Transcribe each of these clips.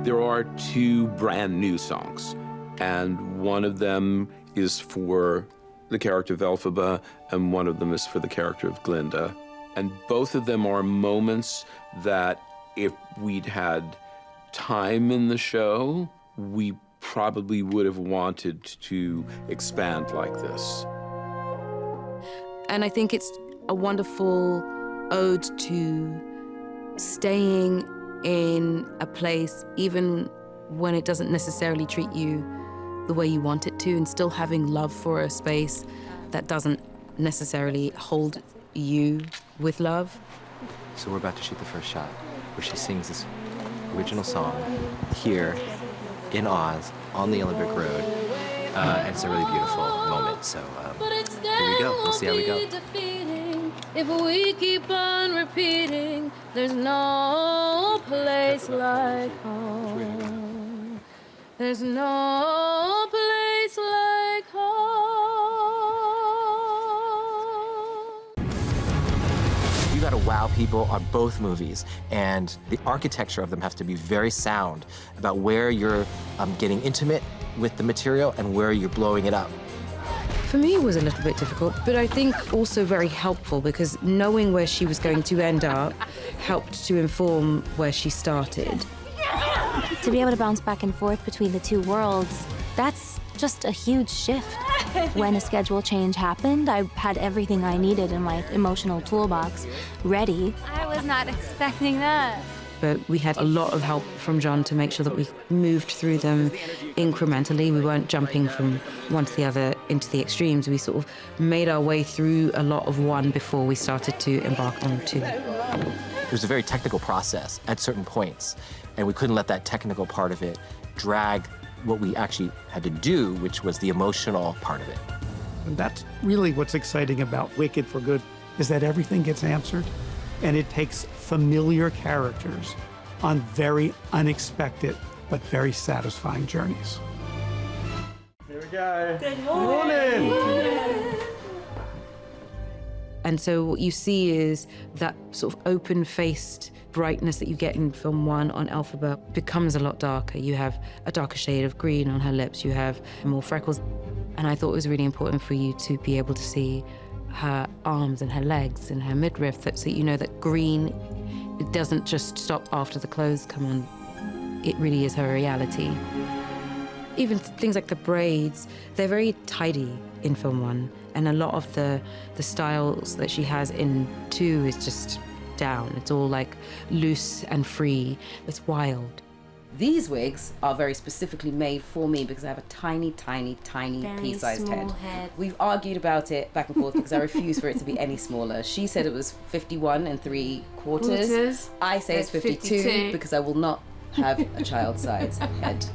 There are two brand new songs, and one of them is for the character of Elphaba, and one of them is for the character of Glinda. And both of them are moments that if we'd had time in the show, we probably would have wanted to expand like this. And I think it's a wonderful ode to staying in a place even when it doesn't necessarily treat you the way you want it to, and still having love for a space that doesn't necessarily hold you with love. So we're about to shoot the first shot where she sings this original song here in Oz on the Olympic Road. And it's a really beautiful moment. So here we go. We'll see how we go. If we keep on repeating, there's no place like home. There's no place like home. You gotta wow people on both movies, and the architecture of them has to be very sound about where you're getting intimate with the material and where you're blowing it up. For me, it was a little bit difficult, but I think also very helpful, because knowing where she was going to end up helped to inform where she started. To be able to bounce back and forth between the two worlds, that's just a huge shift. When a schedule change happened, I had everything I needed in my emotional toolbox ready. I was not expecting that. But we had a lot of help from John to make sure that we moved through them incrementally. We weren't jumping from one to the other into the extremes. We sort of made our way through a lot of one before we started to embark on two. It was a very technical process at certain points, and we couldn't let that technical part of it drag what we actually had to do, which was the emotional part of it. And that's really what's exciting about Wicked for Good, is that everything gets answered, and it takes familiar characters on very unexpected but very satisfying journeys. Here we go. Good morning. And so what you see is that sort of open-faced brightness that you get in film one on Elphaba becomes a lot darker. You have a darker shade of green on her lips, you have more freckles. And I thought it was really important for you to be able to see her arms and her legs and her midriff, so that you know that green, it doesn't just stop after the clothes come on. It really is her reality. Even things like the braids, they're very tidy in film one, and a lot of the styles that she has in two is just down. It's all like loose and free. It's wild. These wigs are very specifically made for me because I have a tiny, tiny, tiny pea-sized head. We've argued about it back and forth because I refuse for it to be any smaller. She said it was 51 3/4. I say it's 52 because I will not have a child-sized head.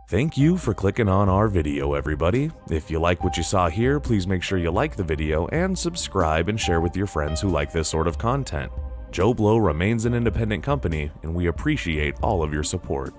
Thank you for clicking on our video, everybody. If you like what you saw here, please make sure you like the video and subscribe and share with your friends who like this sort of content. Joblo remains an independent company, and we appreciate all of your support.